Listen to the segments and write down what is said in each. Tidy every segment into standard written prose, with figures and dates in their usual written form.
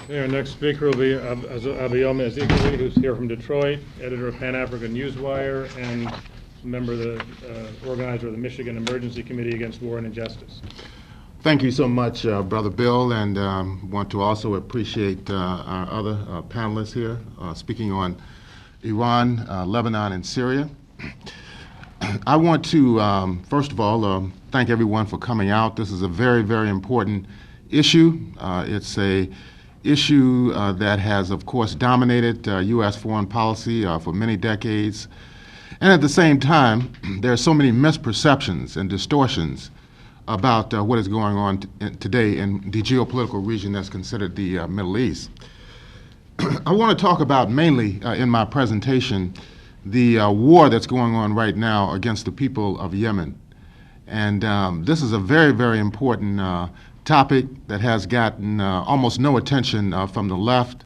Okay, our next speaker will be Abayomi Azikiwe, who's here from Detroit, editor of Pan-African Newswire, and member of the organizer of the Michigan Emergency Committee Against War and Injustice. Thank you so much, Brother Bill, and want to also appreciate our other panelists here speaking on Iran, Lebanon, and Syria. I want to, first of all, thank everyone for coming out. This is a very, very important issue. It's a issue that has, of course, dominated U.S. foreign policy for many decades. And at the same time, there are so many misperceptions and distortions about what is going on today in the geopolitical region that's considered the Middle East. I want to talk about mainly in my presentation the war that's going on right now against the people of Yemen. And this is a very, very important topic that has gotten almost no attention from the left,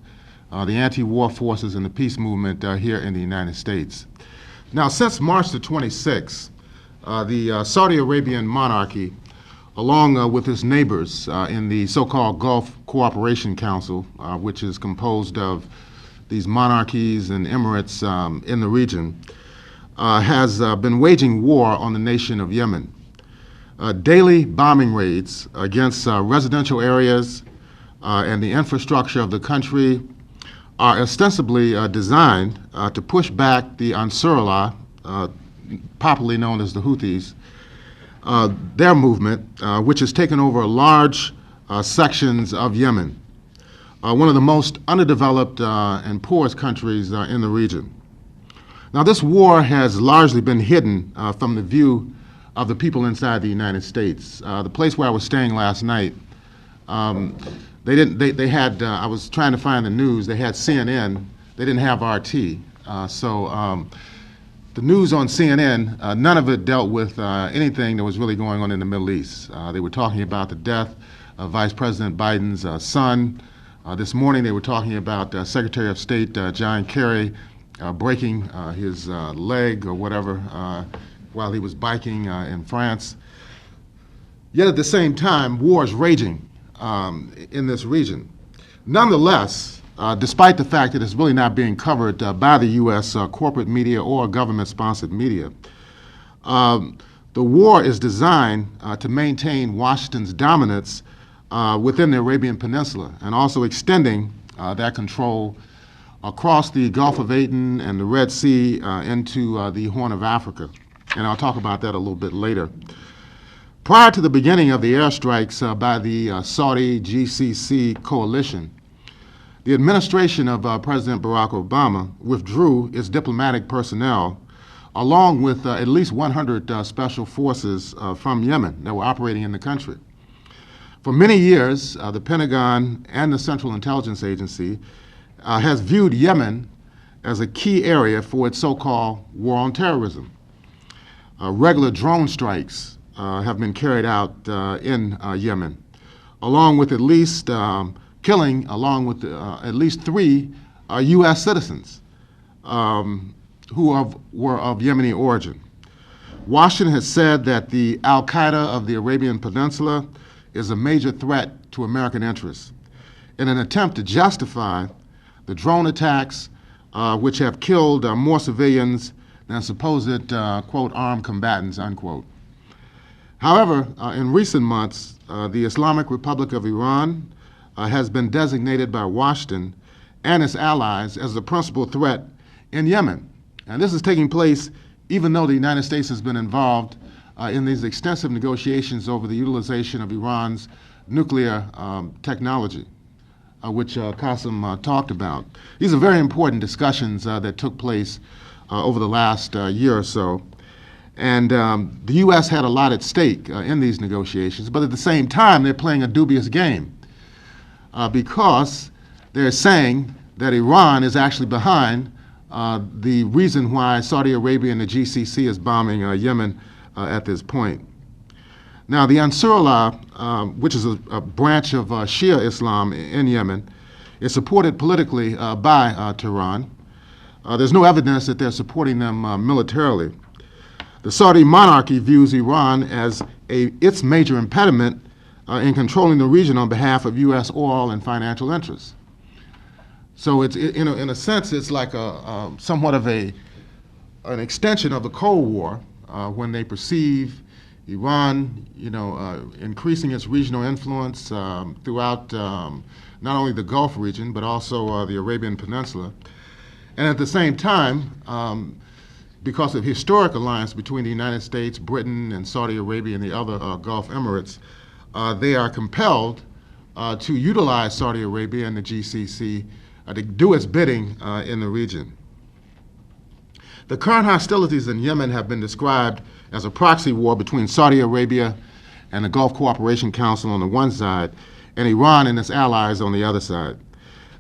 the anti-war forces, and the peace movement here in the United States. Now, since March the 26th, the Saudi Arabian monarchy, along with its neighbors in the so-called Gulf Cooperation Council, which is composed of these monarchies and emirates in the region, has been waging war on the nation of Yemen. Daily bombing raids against residential areas and the infrastructure of the country are ostensibly designed to push back the Ansarullah, popularly known as the Houthis, their movement, which has taken over large sections of Yemen, one of the most underdeveloped and poorest countries in the region. Now, this war has largely been hidden from the view of the people inside the United States. The place where I was staying last night, they had, I was trying to find the news, they had CNN, they didn't have RT. So the news on CNN, none of it dealt with anything that was really going on in the Middle East. They were talking about the death of Vice President Biden's son. This morning they were talking about Secretary of State John Kerry breaking his leg or whatever while he was biking in France. Yet at the same time, war is raging in this region. Nonetheless, despite the fact that it's really not being covered by the U.S. Corporate media or government-sponsored media, the war is designed to maintain Washington's dominance within the Arabian Peninsula and also extending that control across the Gulf of Aden and the Red Sea into the Horn of Africa. And I'll talk about that a little bit later. Prior to the beginning of the airstrikes by the Saudi GCC coalition, the administration of President Barack Obama withdrew its diplomatic personnel along with at least 100 special forces from Yemen that were operating in the country. For many years, the Pentagon and the Central Intelligence Agency has viewed Yemen as a key area for its so-called war on terrorism. Regular drone strikes have been carried out in Yemen, along with at least killing, along with at least 3 U.S. citizens who were of Yemeni origin. Washington has said that the al-Qaeda of the Arabian Peninsula is a major threat to American interests in an attempt to justify the drone attacks which have killed more civilians than supposed, quote, armed combatants, unquote. However, in recent months, the Islamic Republic of Iran has been designated by Washington and its allies as the principal threat in Yemen. And this is taking place even though the United States has been involved in these extensive negotiations over the utilization of Iran's nuclear technology, which Kazem talked about. These are very important discussions that took place over the last year or so. And the U.S. had a lot at stake in these negotiations, but at the same time, they're playing a dubious game because they're saying that Iran is actually behind the reason why Saudi Arabia and the GCC is bombing Yemen at this point. Now, the Ansarullah, which is a branch of Shia Islam in Yemen, is supported politically by Tehran. There's no evidence that they're supporting them militarily. The Saudi monarchy views Iran as its major impediment in controlling the region on behalf of U.S. oil and financial interests. So it's in a sense it's like somewhat of an extension of the Cold War when they perceive Iran, increasing its regional influence throughout not only the Gulf region but also the Arabian Peninsula, and at the same time, because of historic alliance between the United States, Britain, and Saudi Arabia and the other Gulf Emirates, they are compelled to utilize Saudi Arabia and the GCC to do its bidding in the region. The current hostilities in Yemen have been described as a proxy war between Saudi Arabia and the Gulf Cooperation Council on the one side, and Iran and its allies on the other side.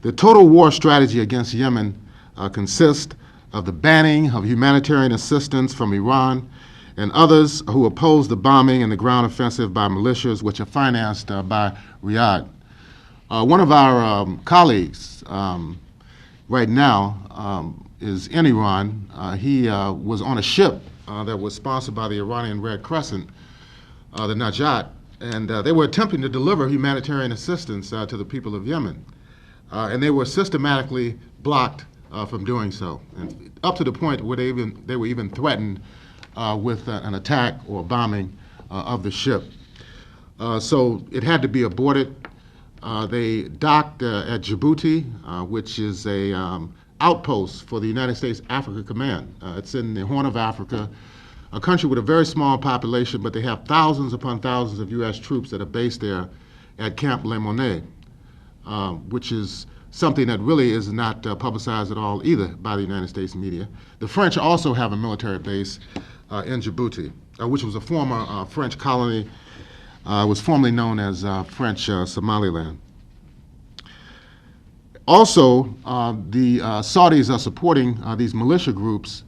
The total war strategy against Yemen consists of the banning of humanitarian assistance from Iran and others who oppose the bombing and the ground offensive by militias which are financed by Riyadh. One of our colleagues right now is in Iran. He was on a ship that was sponsored by the Iranian Red Crescent, the Najat, and they were attempting to deliver humanitarian assistance to the people of Yemen. And they were systematically blocked from doing so, and up to the point where they were even threatened with an attack or bombing of the ship. So it had to be aborted. They docked at Djibouti, which is a outpost for the United States Africa Command. It's in the Horn of Africa, a country with a very small population, but they have thousands upon thousands of U.S. troops that are based there at Camp Le Monet, which is something that really is not publicized at all either by the United States media. The French also have a military base in Djibouti, which was a former French colony, was formerly known as French Somaliland. Also, the Saudis are supporting these militia groups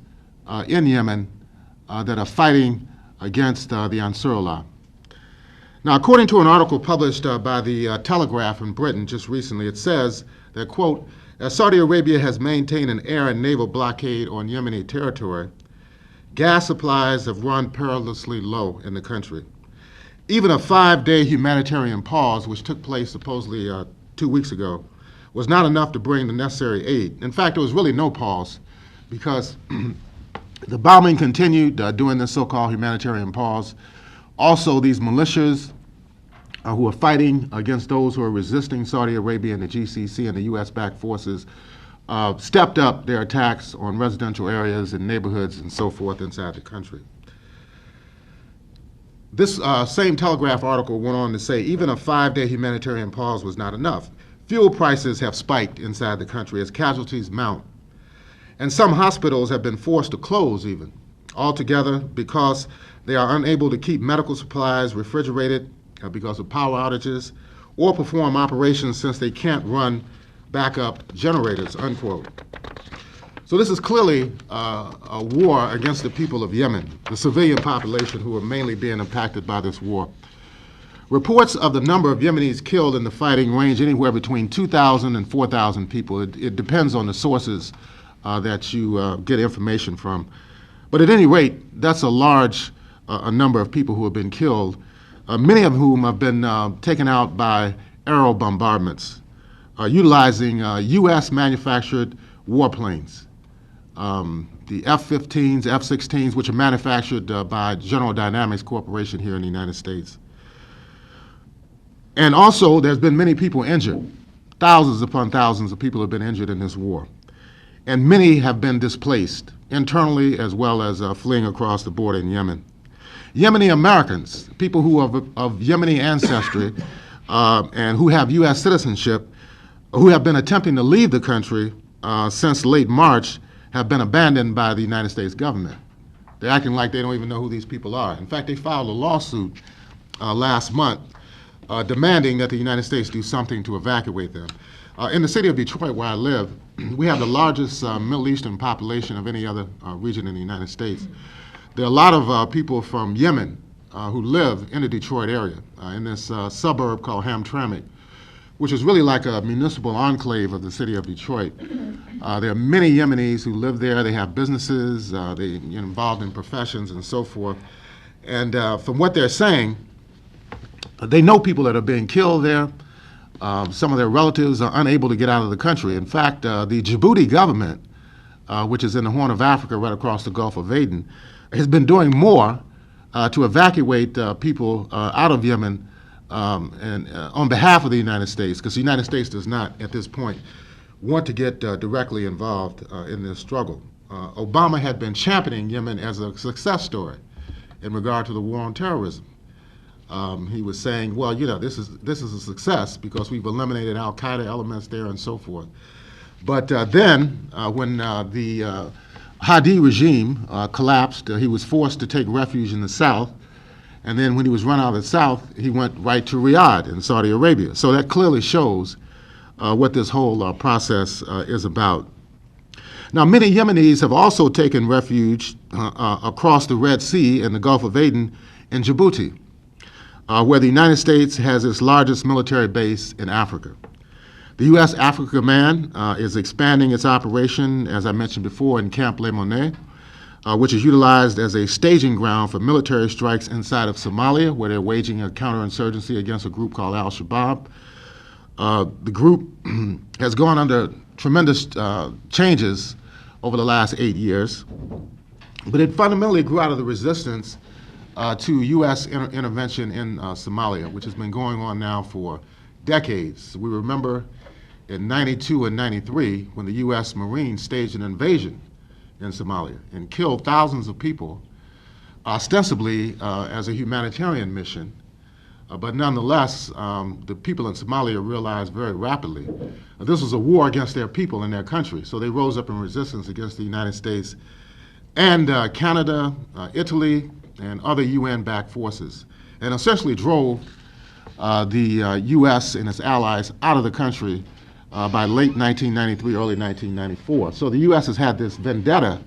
in Yemen that are fighting against the Ansarullah. Now, according to an article published by the Telegraph in Britain just recently, it says that, quote, as Saudi Arabia has maintained an air and naval blockade on Yemeni territory, gas supplies have run perilously low in the country. Even a 5-day humanitarian pause, which took place supposedly 2 weeks ago, was not enough to bring the necessary aid. In fact, there was really no pause because the bombing continued during this so-called humanitarian pause. Also, these militias who are fighting against those who are resisting Saudi Arabia and the GCC and the U.S.-backed forces stepped up their attacks on residential areas and neighborhoods and so forth inside the country. This same Telegraph article went on to say even a 5-day humanitarian pause was not enough. Fuel prices have spiked inside the country as casualties mount. And some hospitals have been forced to close even altogether because they are unable to keep medical supplies refrigerated because of power outages or perform operations since they can't run backup generators, unquote. So this is clearly a war against the people of Yemen, the civilian population who are mainly being impacted by this war. Reports of the number of Yemenis killed in the fighting range anywhere between 2,000 and 4,000 people. It depends on the sources that you get information from. But at any rate, that's a large a number of people who have been killed, many of whom have been taken out by aerial bombardments, utilizing U.S.-manufactured warplanes. The F-15s, F-16s, which are manufactured by General Dynamics Corporation here in the United States. And also, there's been many people injured. Thousands upon thousands of people have been injured in this war. And many have been displaced internally as well as fleeing across the border in Yemen. Yemeni Americans, people who are of Yemeni ancestry and who have U.S. citizenship, who have been attempting to leave the country since late March, have been abandoned by the United States government. They're acting like they don't even know who these people are. In fact, they filed a lawsuit last month demanding that the United States do something to evacuate them. In the city of Detroit, where I live, we have the largest Middle Eastern population of any other region in the United States. There are a lot of people from Yemen who live in the Detroit area, in this suburb called Hamtramck, which is really like a municipal enclave of the city of Detroit. There are many Yemenis who live there. They have businesses, they're involved in professions and so forth. And from what they're saying, they know people that are being killed there. Some of their relatives are unable to get out of the country. In fact, the Djibouti government, which is in the Horn of Africa right across the Gulf of Aden, has been doing more to evacuate people out of Yemen on behalf of the United States, because the United States does not, at this point, want to get directly involved in this struggle. Obama had been championing Yemen as a success story in regard to the war on terrorism. He was saying, well, you know, this is a success because we've eliminated al-Qaeda elements there and so forth. But then, when the Hadi regime collapsed, he was forced to take refuge in the south. And then when he was run out of the south, he went right to Riyadh in Saudi Arabia. So that clearly shows what this whole process is about. Now, many Yemenis have also taken refuge across the Red Sea and the Gulf of Aden in Djibouti, where the United States has its largest military base in Africa. The U.S. Africa Command is expanding its operation, as I mentioned before, in Camp Lemonet, which is utilized as a staging ground for military strikes inside of Somalia, where they're waging a counterinsurgency against a group called AlShabaab. The group has gone under tremendous changes over the last 8 years, but it fundamentally grew out of the resistance to U.S. intervention in Somalia, which has been going on now for decades. We remember in 92 and 93 when the U.S. Marines staged an invasion in Somalia and killed thousands of people, ostensibly as a humanitarian mission. But nonetheless, the people in Somalia realized very rapidly this was a war against their people and their country. So they rose up in resistance against the United States and Canada, Italy, and other UN-backed forces, and essentially drove the U.S. and its allies out of the country by late 1993, early 1994. So the U.S. has had this vendetta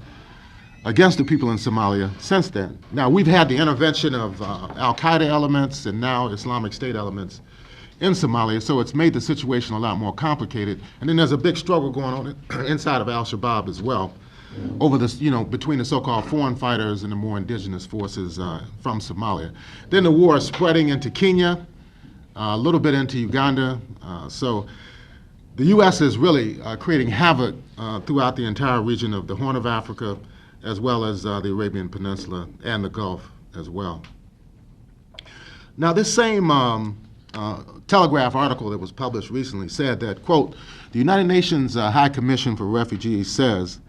against the people in Somalia since then. Now, we've had the intervention of al-Qaeda elements and now Islamic State elements in Somalia, so it's made the situation a lot more complicated. And then there's a big struggle going on inside of al-Shabaab as well, over this, you know, between the so-called foreign fighters and the more indigenous forces from Somalia. Then the war is spreading into Kenya, a little bit into Uganda. So the U.S. is really creating havoc throughout the entire region of the Horn of Africa, as well as the Arabian Peninsula and the Gulf as well. Now, this same Telegraph article that was published recently said that, quote, the United Nations High Commission for Refugees says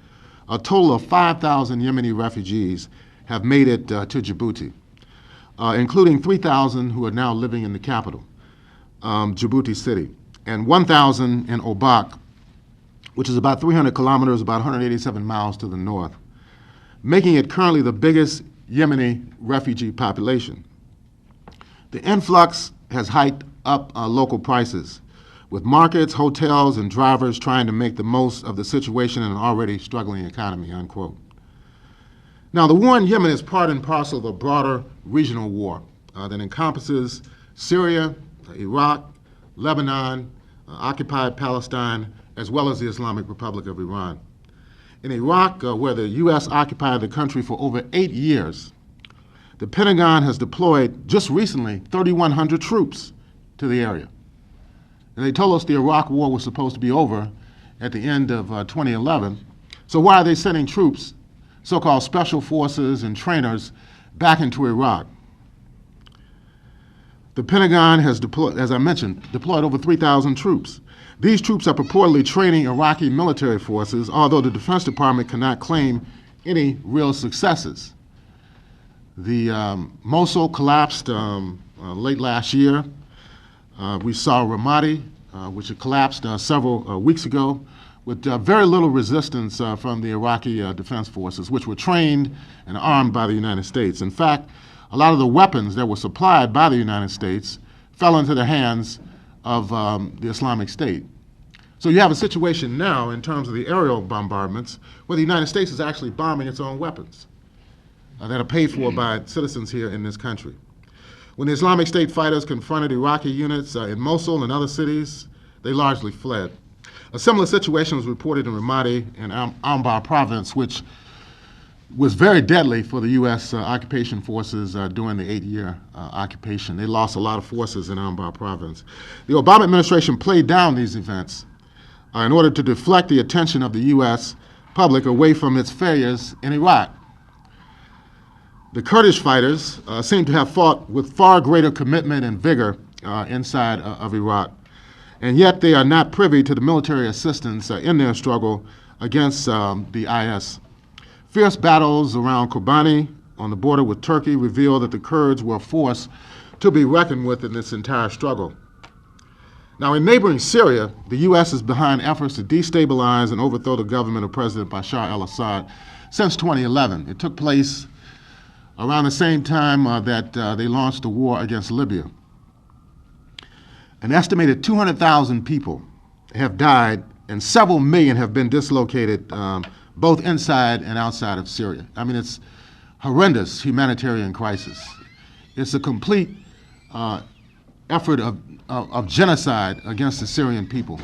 a total of 5,000 Yemeni refugees have made it to Djibouti, including 3,000 who are now living in the capital, Djibouti City, and 1,000 in Obak, which is about 300 kilometers, about 187 miles to the north, making it currently the biggest Yemeni refugee population. The influx has hiked up local prices, with markets, hotels, and drivers trying to make the most of the situation in an already struggling economy, unquote. Now, the war in Yemen is part and parcel of a broader regional war that encompasses Syria, Iraq, Lebanon, occupied Palestine, as well as the Islamic Republic of Iran. In Iraq, where the U.S. occupied the country for over 8 years, the Pentagon has deployed, just recently, 3,100 troops to the area. And they told us the Iraq war was supposed to be over at the end of 2011. So why are they sending troops, so-called special forces and trainers, back into Iraq? The Pentagon has deployed, as I mentioned, deployed over 3,000 troops. These troops are purportedly training Iraqi military forces, although the Defense Department cannot claim any real successes. The Mosul collapsed late last year. We saw Ramadi, which had collapsed several weeks ago, with very little resistance from the Iraqi defense forces, which were trained and armed by the United States. In fact, a lot of the weapons that were supplied by the United States fell into the hands of the Islamic State. So you have a situation now in terms of the aerial bombardments where the United States is actually bombing its own weapons that are paid for by citizens here in this country. When the Islamic State fighters confronted Iraqi units in Mosul and other cities, they largely fled. A similar situation was reported in Ramadi and Anbar province, which was very deadly for the U.S. Occupation forces during the 8-year occupation. They lost a lot of forces in Anbar province. The Obama administration played down these events in order to deflect the attention of the U.S. public away from its failures in Iraq. The Kurdish fighters seem to have fought with far greater commitment and vigor inside of Iraq, and yet they are not privy to the military assistance in their struggle against the IS. Fierce battles around Kobani on the border with Turkey reveal that the Kurds were a force to be reckoned with in this entire struggle. Now, in neighboring Syria, the U.S. is behind efforts to destabilize and overthrow the government of President Bashar al-Assad since 2011. It took place around the same time that they launched the war against Libya. An estimated 200,000 people have died and several million have been dislocated both inside and outside of Syria. I mean, it's horrendous humanitarian crisis. It's a complete effort of genocide against the Syrian people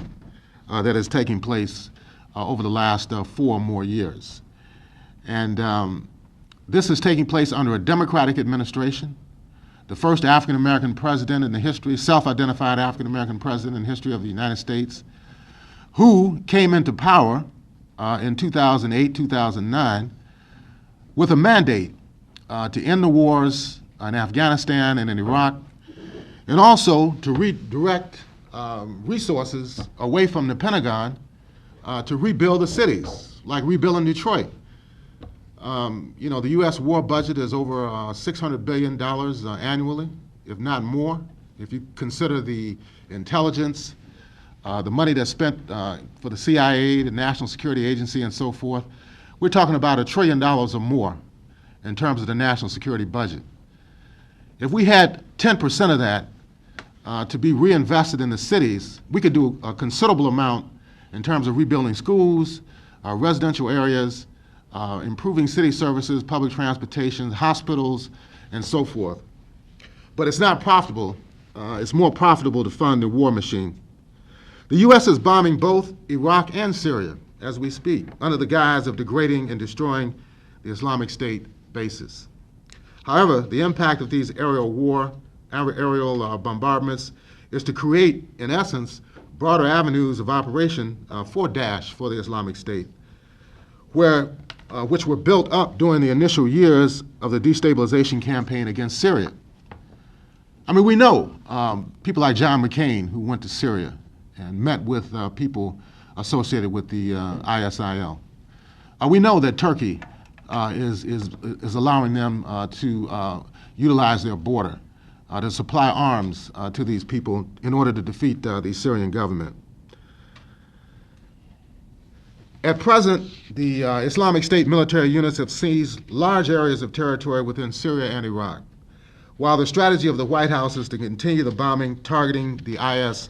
that is taking place over the last 4 or more years. And this is taking place under a Democratic administration, the first African-American president in the history, self-identified African-American president in the history of the United States, who came into power in 2008, 2009, with a mandate to end the wars in Afghanistan and in Iraq, and also to redirect resources away from the Pentagon to rebuild the cities, like rebuilding Detroit. The U.S. war budget is over $600 billion annually, if not more. If you consider the intelligence, the money that's spent for the CIA, the National Security Agency, and so forth, we're talking about $1 trillion or more in terms of the national security budget. If we had 10% of that to be reinvested in the cities, we could do a considerable amount in terms of rebuilding schools, residential areas, improving city services, public transportation, hospitals, and so forth. But it's not profitable. It's more profitable to fund the war machine. The U.S. is bombing both Iraq and Syria as we speak, under the guise of degrading and destroying the Islamic State bases. However, the impact of these aerial bombardments is to create, in essence, broader avenues of operation for Daesh, for the Islamic State, which were built up during the initial years of the destabilization campaign against Syria. I mean, we know people like John McCain, who went to Syria and met with people associated with the ISIL. We know that Turkey is allowing them to utilize their border to supply arms to these people in order to defeat the Syrian government. At present, the Islamic State military units have seized large areas of territory within Syria and Iraq, while the strategy of the White House is to continue the bombing, targeting the IS,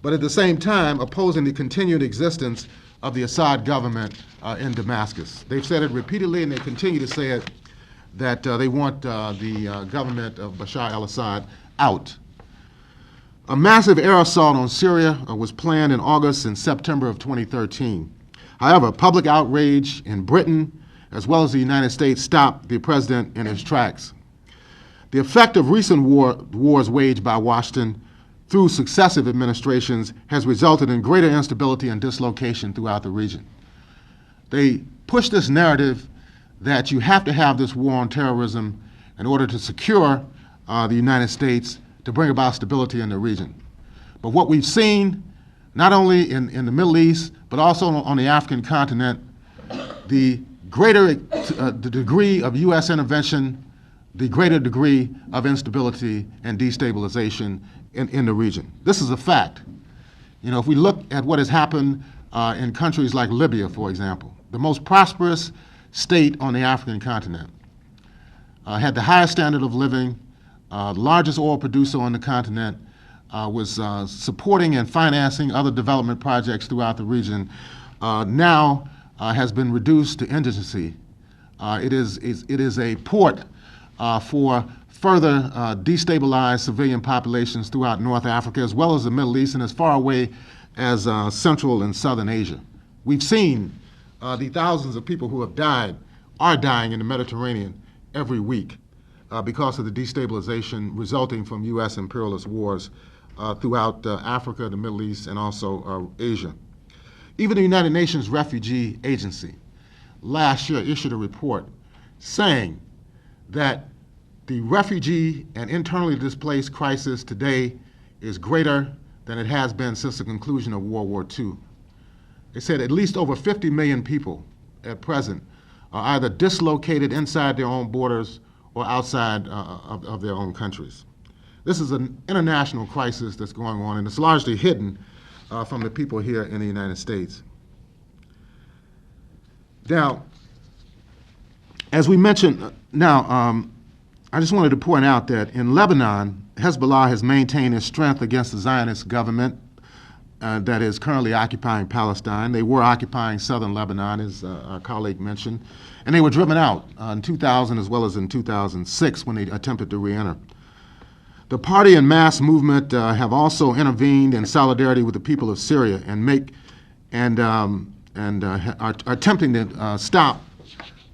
but at the same time opposing the continued existence of the Assad government in Damascus. They've said it repeatedly, and they continue to say it, that they want the government of Bashar al-Assad out. A massive air assault on Syria was planned in August and September of 2013. However, public outrage in Britain, as well as the United States, stopped the president in his tracks. The effect of recent wars waged by Washington through successive administrations has resulted in greater instability and dislocation throughout the region. They push this narrative that you have to have this war on terrorism in order to secure the United States to bring about stability in the region. But what we've seen, not only in the Middle East, but also on the African continent, the greater the degree of U.S. intervention, the greater degree of instability and destabilization in the region. This is a fact. If we look at what has happened in countries like Libya, for example, the most prosperous state on the African continent, had the highest standard of living, largest oil producer on the continent, was supporting and financing other development projects throughout the region, now has been reduced to indigency. It is a port for further destabilized civilian populations throughout North Africa, as well as the Middle East and as far away as Central and Southern Asia. We've seen the thousands of people who have died are dying in the Mediterranean every week because of the destabilization resulting from U.S. imperialist wars throughout Africa, the Middle East, and also Asia. Even the United Nations Refugee Agency last year issued a report saying that the refugee and internally displaced crisis today is greater than it has been since the conclusion of World War II. They said at least over 50 million people at present are either dislocated inside their own borders or outside of their own countries. This is an international crisis that's going on, and it's largely hidden from the people here in the United States. Now, as we mentioned, I just wanted to point out that in Lebanon, Hezbollah has maintained its strength against the Zionist government that is currently occupying Palestine. They were occupying southern Lebanon, as our colleague mentioned, and they were driven out in 2000 as well as in 2006 when they attempted to re-enter. The party and mass movement have also intervened in solidarity with the people of Syria and are attempting to stop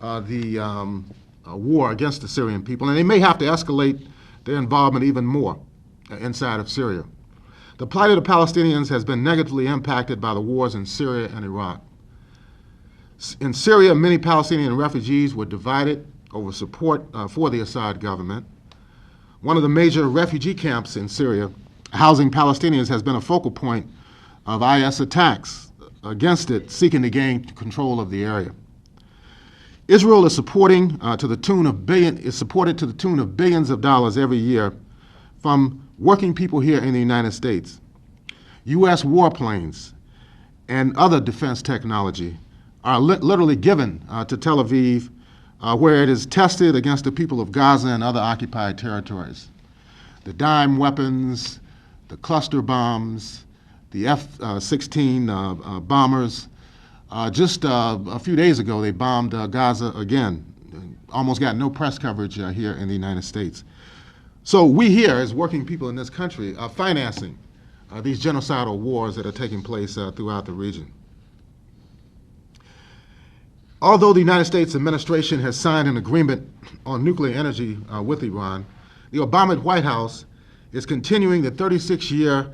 the war against the Syrian people, and they may have to escalate their involvement even more inside of Syria. The plight of the Palestinians has been negatively impacted by the wars in Syria and Iraq. In Syria, many Palestinian refugees were divided over support for the Assad government. One of the major refugee camps in Syria, housing Palestinians, has been a focal point of IS attacks against it, seeking to gain control of the area. Israel is supported to the tune of billions of dollars every year from working people here in the United States. U.S. warplanes and other defense technology are literally given to Tel Aviv, where it is tested against the people of Gaza and other occupied territories. The dime weapons, the cluster bombs, the F-16 bombers. Just a few days ago, they bombed Gaza again. Almost got no press coverage here in the United States. So we here, as working people in this country, are financing these genocidal wars that are taking place throughout the region. Although the United States administration has signed an agreement on nuclear energy with Iran, the Obama White House is continuing the 36-year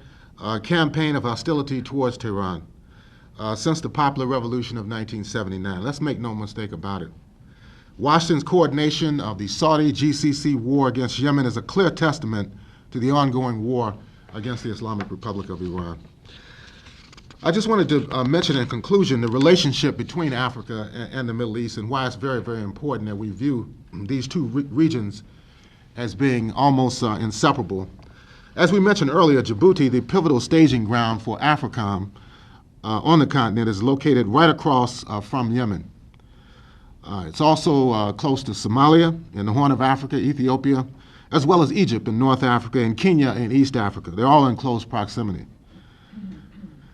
campaign of hostility towards Tehran since the popular revolution of 1979. Let's make no mistake about it. Washington's coordination of the Saudi GCC war against Yemen is a clear testament to the ongoing war against the Islamic Republic of Iran. I just wanted to mention in conclusion the relationship between Africa and the Middle East and why it's very, very important that we view these two regions as being almost inseparable. As we mentioned earlier, Djibouti, the pivotal staging ground for AFRICOM on the continent, is located right across from Yemen. It's also close to Somalia in the Horn of Africa, Ethiopia, as well as Egypt in North Africa and Kenya in East Africa. They're all in close proximity.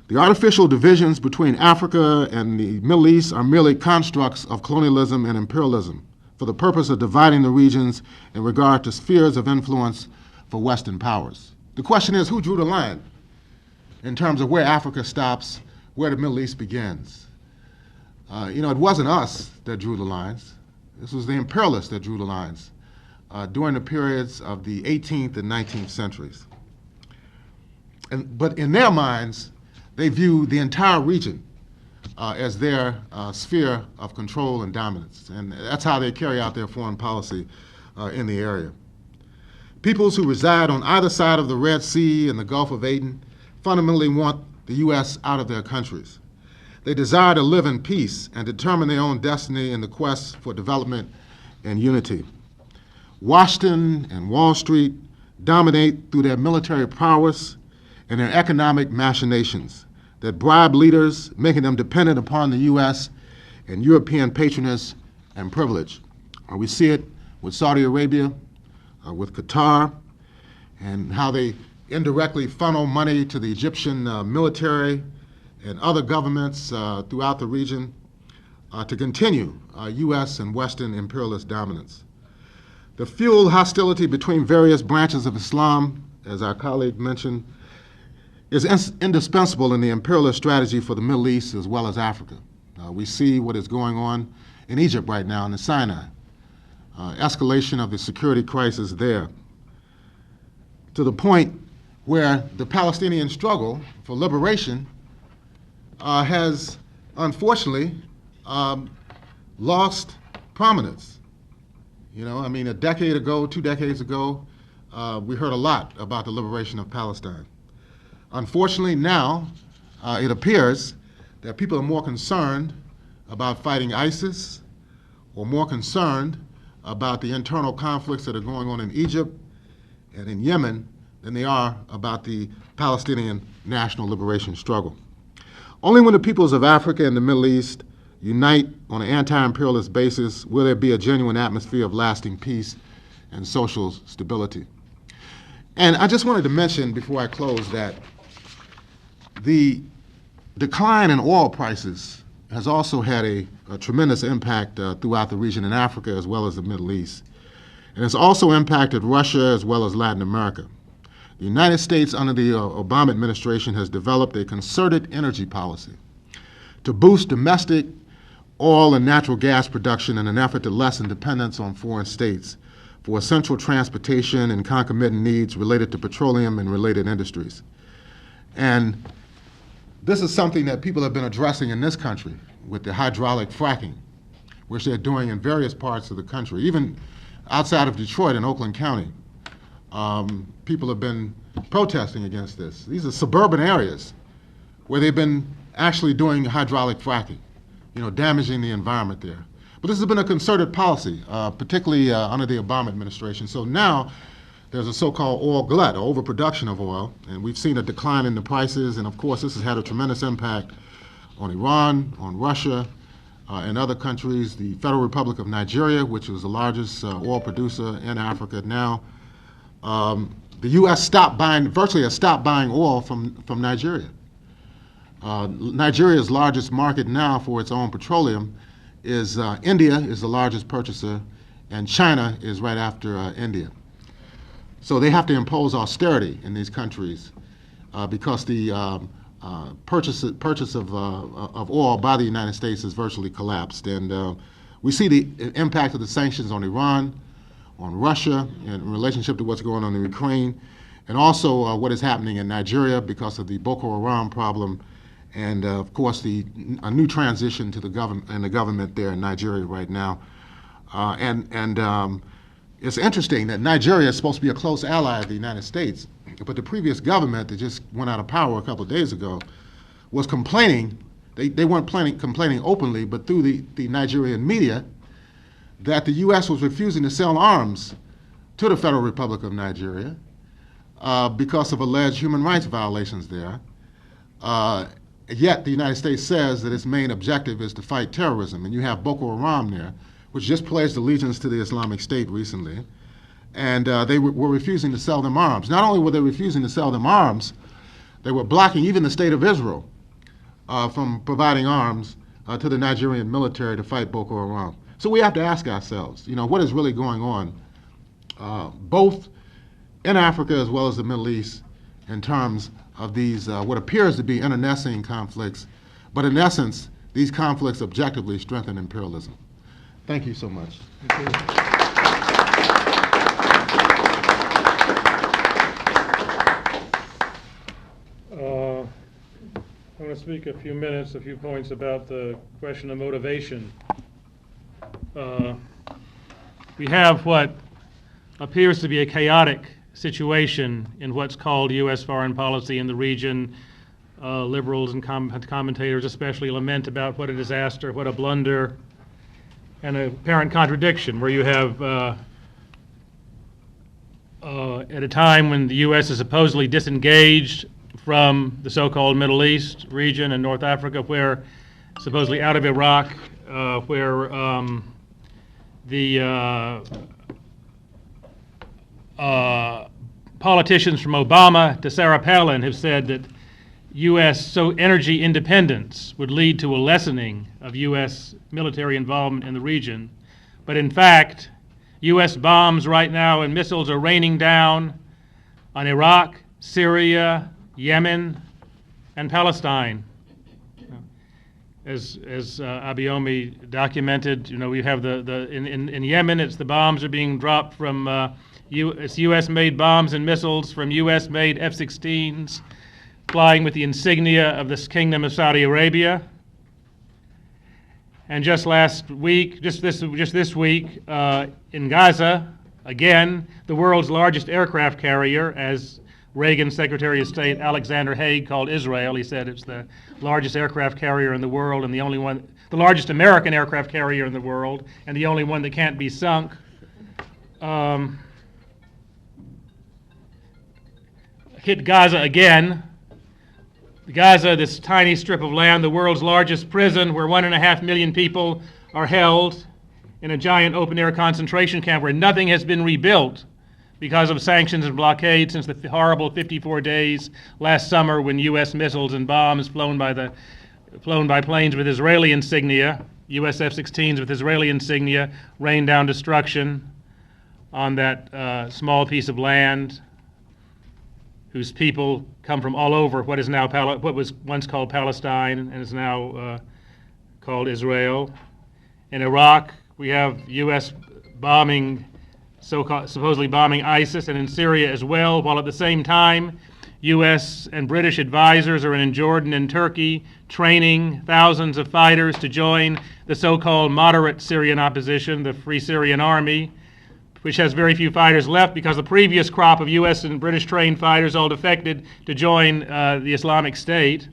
The artificial divisions between Africa and the Middle East are merely constructs of colonialism and imperialism for the purpose of dividing the regions in regard to spheres of influence for Western powers. The question is, who drew the line in terms of where Africa stops, where the Middle East begins? It wasn't us that drew the lines. This was the imperialists that drew the lines during the periods of the 18th and 19th centuries. But in their minds, they view the entire region as their sphere of control and dominance. And that's how they carry out their foreign policy in the area. Peoples who reside on either side of the Red Sea and the Gulf of Aden fundamentally want the U.S. out of their countries. They desire to live in peace and determine their own destiny in the quest for development and unity. Washington and Wall Street dominate through their military prowess and their economic machinations that bribe leaders, making them dependent upon the U.S. and European patronage and privilege. We see it with Saudi Arabia, with Qatar, and how they indirectly funnel money to the Egyptian military and other governments throughout the region to continue U.S. and Western imperialist dominance. The fuel hostility between various branches of Islam, as our colleague mentioned, is indispensable in the imperialist strategy for the Middle East as well as Africa. We see what is going on in Egypt right now in the Sinai. Escalation of the security crisis there, to the point where the Palestinian struggle for liberation has unfortunately lost prominence. You know, I mean, a decade ago, 2 decades ago, we heard a lot about the liberation of Palestine. Unfortunately, now it appears that people are more concerned about fighting ISIS or more concerned about the internal conflicts that are going on in Egypt and in Yemen than they are about the Palestinian national liberation struggle. Only when the peoples of Africa and the Middle East unite on an anti-imperialist basis will there be a genuine atmosphere of lasting peace and social stability. And I just wanted to mention before I close that the decline in oil prices has also had a tremendous impact throughout the region in Africa as well as the Middle East. And it's also impacted Russia as well as Latin America. The United States under the Obama administration has developed a concerted energy policy to boost domestic oil and natural gas production in an effort to lessen dependence on foreign states for essential transportation and concomitant needs related to petroleum and related industries. And this is something that people have been addressing in this country with the hydraulic fracking, which they're doing in various parts of the country. Even outside of Detroit in Oakland County, people have been protesting against this. These are suburban areas where they've been actually doing hydraulic fracking, you know, damaging the environment there. But this has been a concerted policy, particularly under the Obama administration. So now there's a so-called oil glut, or overproduction of oil, and we've seen a decline in the prices, and of course this has had a tremendous impact on Iran, on Russia, and other countries. The Federal Republic of Nigeria, which was the largest oil producer in Africa now, the U.S. virtually has stopped buying oil from Nigeria. Nigeria's largest market now for its own petroleum is India is the largest purchaser, and China is right after India. So they have to impose austerity in these countries because the purchase of oil by the United States has virtually collapsed. And we see the impact of the sanctions on Iran, on Russia, in relationship to what's going on in Ukraine, and also what is happening in Nigeria because of the Boko Haram problem, and of course a new transition to the government there in Nigeria right now. It's interesting that Nigeria is supposed to be a close ally of the United States, but the previous government that just went out of power a couple of days ago was complaining, they weren't complaining openly, but through the Nigerian media, that the U.S. was refusing to sell arms to the Federal Republic of Nigeria because of alleged human rights violations there. Yet the United States says that its main objective is to fight terrorism, and you have Boko Haram there, which just pledged allegiance to the Islamic State recently, and they were refusing to sell them arms. Not only were they refusing to sell them arms, they were blocking even the State of Israel from providing arms to the Nigerian military to fight Boko Haram. So we have to ask ourselves, you know, what is really going on, both in Africa as well as the Middle East, in terms of these what appears to be internecine conflicts, but in essence, these conflicts objectively strengthen imperialism. Thank you so much. Thank you. I'm going to speak a few points about the question of motivation. We have what appears to be a chaotic situation in what's called U.S. foreign policy in the region. Liberals and commentators especially lament about what a disaster, what a blunder, and a apparent contradiction, where you have, at a time when the U.S. is supposedly disengaged from the so-called Middle East region and North Africa, where supposedly out of Iraq, where the politicians from Obama to Sarah Palin have said that U.S. energy independence would lead to a lessening of U.S. military involvement in the region. But in fact, U.S. bombs right now and missiles are raining down on Iraq, Syria, Yemen, and Palestine. as Abayomi documented, we have in Yemen, it's the bombs are being dropped from it's U.S.-made bombs and missiles from U.S.-made F-16s flying with the insignia of this Kingdom of Saudi Arabia. And just this week, in Gaza, again, the world's largest aircraft carrier, as Reagan's Secretary of State Alexander Haig called Israel. He said it's the largest aircraft carrier in the world and the largest American aircraft carrier in the world, and the only one that can't be sunk. Hit Gaza again. Gaza, this tiny strip of land, the world's largest prison, where 1.5 million people are held in a giant open-air concentration camp where nothing has been rebuilt because of sanctions and blockade since the horrible 54 days last summer when U.S. missiles and bombs flown by planes with Israeli insignia, U.S. F-16s with Israeli insignia, rained down destruction on that small piece of land whose people come from all over what was once called Palestine and is now called Israel. In Iraq, we have U.S. bombing, supposedly bombing ISIS, and in Syria as well, while at the same time, U.S. and British advisors are in Jordan and Turkey training thousands of fighters to join the so-called moderate Syrian opposition, the Free Syrian Army, which has very few fighters left because the previous crop of U.S. and British trained fighters all defected to join the Islamic State.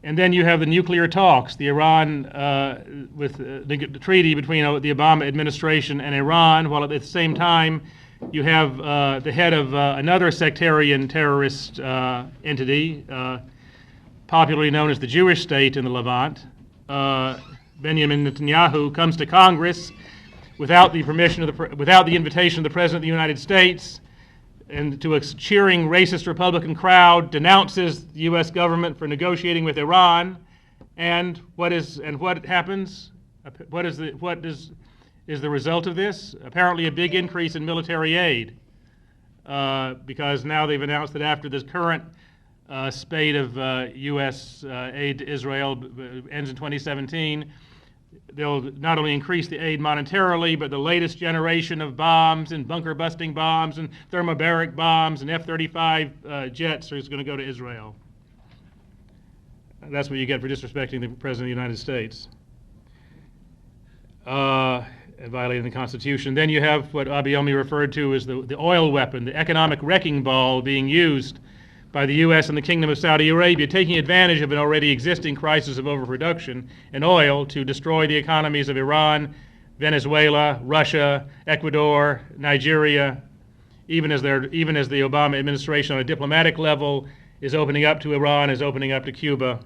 And then you have the nuclear talks, the the treaty between the Obama administration and Iran, while at the same time you have the head of another sectarian terrorist entity, popularly known as the Jewish state in the Levant, Benjamin Netanyahu, comes to Congress without the invitation of the President of the United States, and to a cheering racist Republican crowd, denounces the U.S. government for negotiating with Iran. And what happens? What is the result of this? Apparently, a big increase in military aid, because now they've announced that after this current spate of U.S. aid to Israel ends in 2017. They'll not only increase the aid monetarily, but the latest generation of bombs and bunker-busting bombs and thermobaric bombs and F-35 jets is going to go to Israel. That's what you get for disrespecting the President of the United States and violating the Constitution. Then you have what Abayomi referred to as the oil weapon, the economic wrecking ball being used by the U.S. and the Kingdom of Saudi Arabia, taking advantage of an already existing crisis of overproduction in oil to destroy the economies of Iran, Venezuela, Russia, Ecuador, Nigeria, even as the Obama administration on a diplomatic level is opening up to Iran, is opening up to Cuba.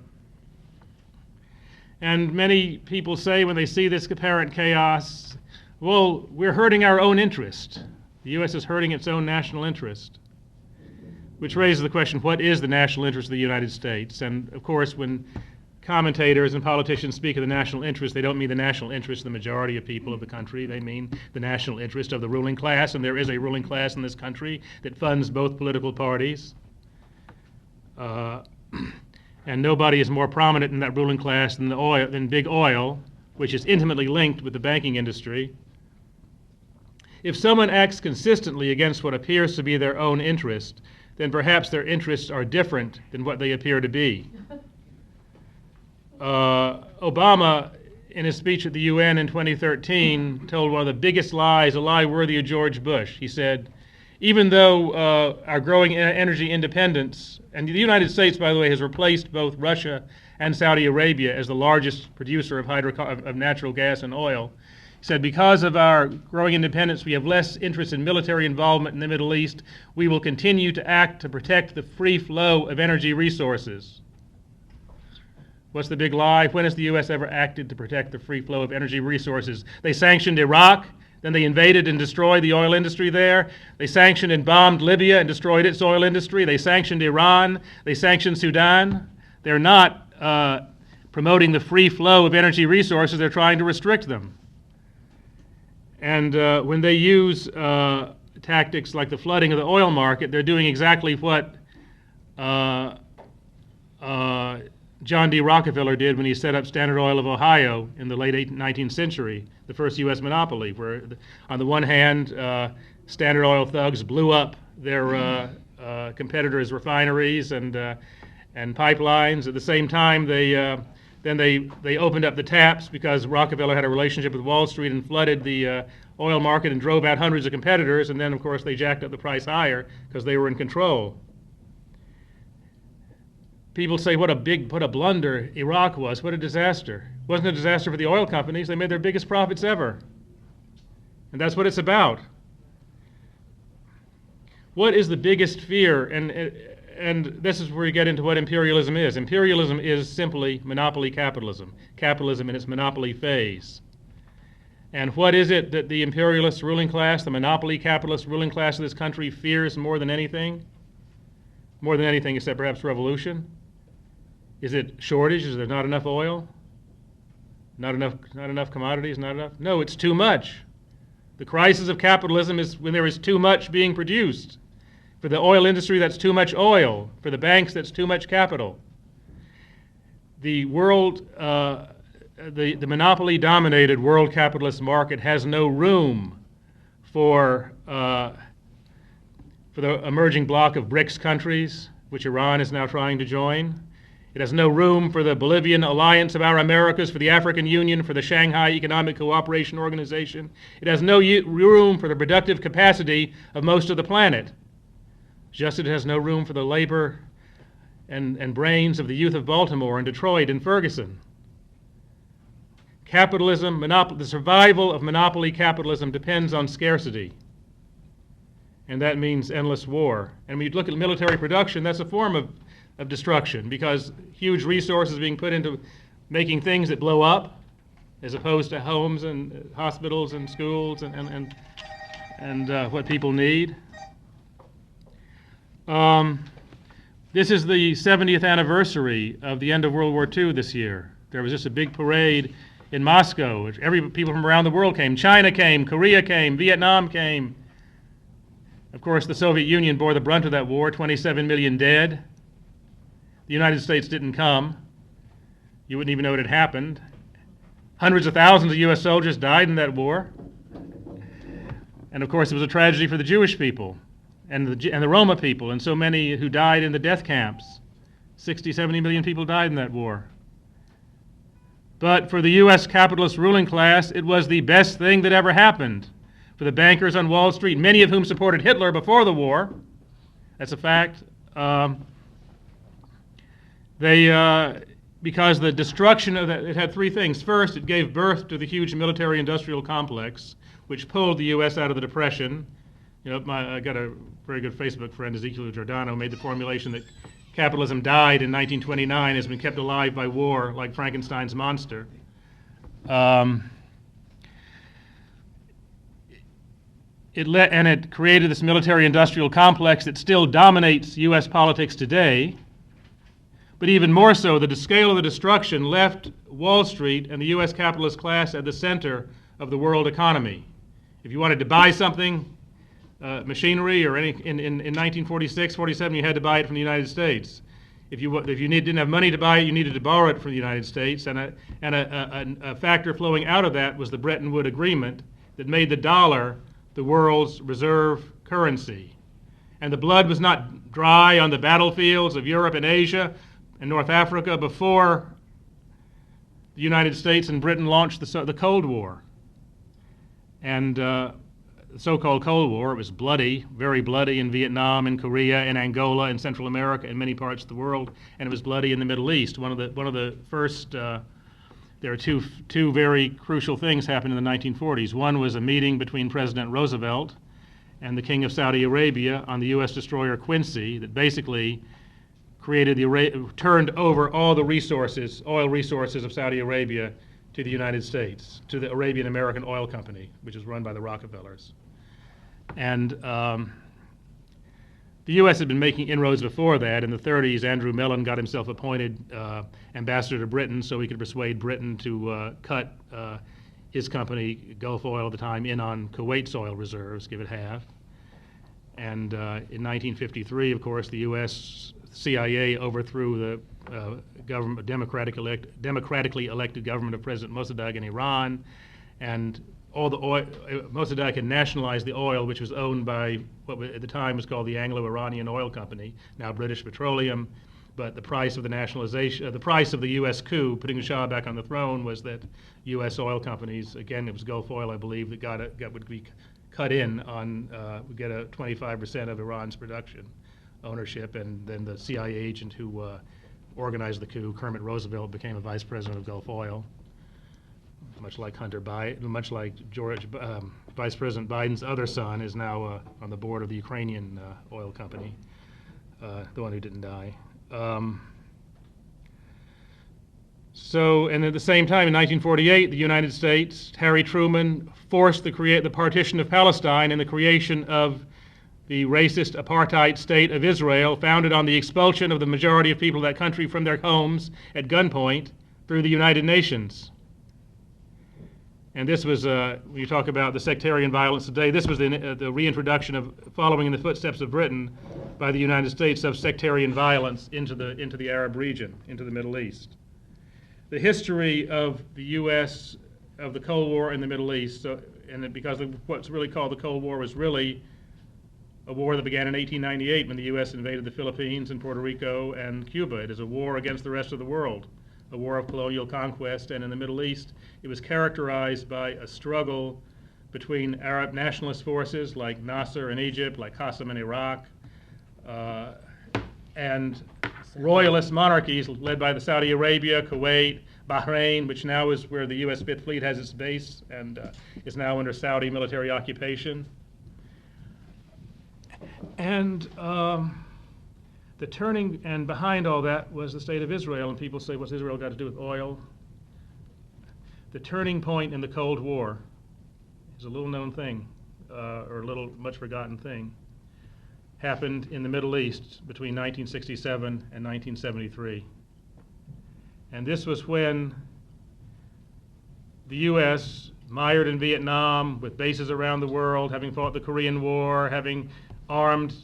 And many people say when they see this apparent chaos, well, we're hurting our own interest. The U.S. is hurting its own national interest. Which raises the question, what is the national interest of the United States? And of course, when commentators and politicians speak of the national interest, they don't mean the national interest of the majority of people of the country. They mean the national interest of the ruling class, and there is a ruling class in this country that funds both political parties. And nobody is more prominent in that ruling class than big oil, which is intimately linked with the banking industry. If someone acts consistently against what appears to be their own interest, then perhaps their interests are different than what they appear to be. Obama, in his speech at the UN in 2013, told one of the biggest lies, a lie worthy of George Bush. He said, even though our growing energy independence, and the United States, by the way, has replaced both Russia and Saudi Arabia as the largest producer of natural gas and oil, he said, because of our growing independence, we have less interest in military involvement in the Middle East. We will continue to act to protect the free flow of energy resources. What's the big lie? When has the U.S. ever acted to protect the free flow of energy resources? They sanctioned Iraq, then they invaded and destroyed the oil industry there. They sanctioned and bombed Libya and destroyed its oil industry. They sanctioned Iran. They sanctioned Sudan. They're not promoting the free flow of energy resources. They're trying to restrict them. And when they use tactics like the flooding of the oil market, they're doing exactly what uh, John D. Rockefeller did when he set up Standard Oil of Ohio in the late 19th century, the first U.S. monopoly, where on the one hand, Standard Oil thugs blew up their competitors' refineries and pipelines. At the same time, they opened up the taps because Rockefeller had a relationship with Wall Street and flooded the oil market and drove out hundreds of competitors. And then, of course, they jacked up the price higher because they were in control. People say what a blunder Iraq was, what a disaster. It wasn't a disaster for the oil companies. They made their biggest profits ever. And that's what it's about. What is the biggest fear? And this is where you get into what imperialism is. Imperialism is simply monopoly capitalism, capitalism in its monopoly phase. And what is it that the imperialist ruling class, the monopoly capitalist ruling class of this country fears more than anything? More than anything except perhaps revolution? Is it shortage? Is there not enough oil? Not enough commodities? Not enough? No, it's too much. The crisis of capitalism is when there is too much being produced. For the oil industry, that's too much oil. For the banks, that's too much capital. The world, the monopoly-dominated world capitalist market has no room for the emerging bloc of BRICS countries, which Iran is now trying to join. It has no room for the Bolivian Alliance of Our Americas, for the African Union, for the Shanghai Economic Cooperation Organization. It has no room for the productive capacity of most of the planet. Just as it has no room for the labor and brains of the youth of Baltimore and Detroit and Ferguson. Capitalism, the survival of monopoly capitalism depends on scarcity. And that means endless war. And when you look at military production, that's a form of destruction because huge resources being put into making things that blow up as opposed to homes and hospitals and schools and what people need. This is the 70th anniversary of the end of World War II this year. There was just a big parade in Moscow. People from around the world came. China came, Korea came, Vietnam came. Of course, the Soviet Union bore the brunt of that war, 27 million dead. The United States didn't come. You wouldn't even know it had happened. Hundreds of thousands of U.S. soldiers died in that war. And of course, it was a tragedy for the Jewish people and the Roma people and so many who died in the death camps. 60, 70 million people died in that war. But for the U.S. capitalist ruling class, it was the best thing that ever happened. For the bankers on Wall Street, many of whom supported Hitler before the war, that's a fact, because the destruction of that, it had three things. First, it gave birth to the huge military-industrial complex, which pulled the U.S. out of the Depression. I got a very good Facebook friend, Azikiwe, Giordano, made the formulation that capitalism died in 1929, has been kept alive by war, like Frankenstein's monster. It created this military-industrial complex that still dominates U.S. politics today. But even more so, the scale of the destruction left Wall Street and the U.S. capitalist class at the center of the world economy. If you wanted to buy something, machinery or in 1946, 47, you had to buy it from the United States. If you didn't have money to buy it, you needed to borrow it from the United States. And a factor flowing out of that was the Bretton Woods Agreement that made the dollar the world's reserve currency. And the blood was not dry on the battlefields of Europe and Asia and North Africa before the United States and Britain launched the Cold War. And the so-called Cold War, it was bloody, very bloody in Vietnam and Korea and Angola and Central America and many parts of the world, and it was bloody in the Middle East. One of the first, there are two very crucial things happened in the 1940s. One was a meeting between President Roosevelt and the King of Saudi Arabia on the U.S. destroyer Quincy that basically turned over all the oil resources of Saudi Arabia to the United States, to the Arabian American Oil Company, which is run by the Rockefellers. And the U.S. had been making inroads before that. In the 30s, Andrew Mellon got himself appointed ambassador to Britain so he could persuade Britain to cut his company, Gulf Oil at the time, in on Kuwait's oil reserves, give it half. And in 1953, of course, the U.S., CIA overthrew the government, democratically elected government of President Mossadegh in Iran, and all the oil, Mossadegh had nationalized the oil, which was owned by what at the time was called the Anglo-Iranian Oil Company, now British Petroleum. But the price of the nationalization, the price of the U.S. coup, putting the Shah back on the throne, was that U.S. oil companies, again, it was Gulf Oil, I believe, that would be cut in on, would get a 25% of Iran's production ownership, and then the CIA agent who organized the coup, Kermit Roosevelt, became a vice president of Gulf Oil. Much like Vice President Biden's other son is now on the board of the Ukrainian oil company, the one who didn't die. And at the same time, in 1948, the United States, Harry Truman, forced the partition of Palestine and the creation of the racist apartheid state of Israel, founded on the expulsion of the majority of people of that country from their homes at gunpoint through the United Nations. And this was, when you talk about the sectarian violence today, this was the reintroduction of, following in the footsteps of Britain, by the United States, of sectarian violence into the Arab region, into the Middle East. The history of the U.S., of the Cold War in the Middle East, because of what's really called the Cold War, was really a war that began in 1898 when the U.S. invaded the Philippines and Puerto Rico and Cuba. It is a war against the rest of the world, a war of colonial conquest. And in the Middle East, it was characterized by a struggle between Arab nationalist forces like Nasser in Egypt, like Kazem in Iraq, and royalist monarchies led by the Saudi Arabia, Kuwait, Bahrain, which now is where the U.S. Fifth Fleet has its base and is now under Saudi military occupation. And the turning, and behind all that was the state of Israel, and people say, what's Israel got to do with oil? The turning point in the Cold War is a little known thing, or a little much forgotten thing, happened in the Middle East between 1967 and 1973. And this was when the U.S., mired in Vietnam, with bases around the world, having fought the Korean War, having armed,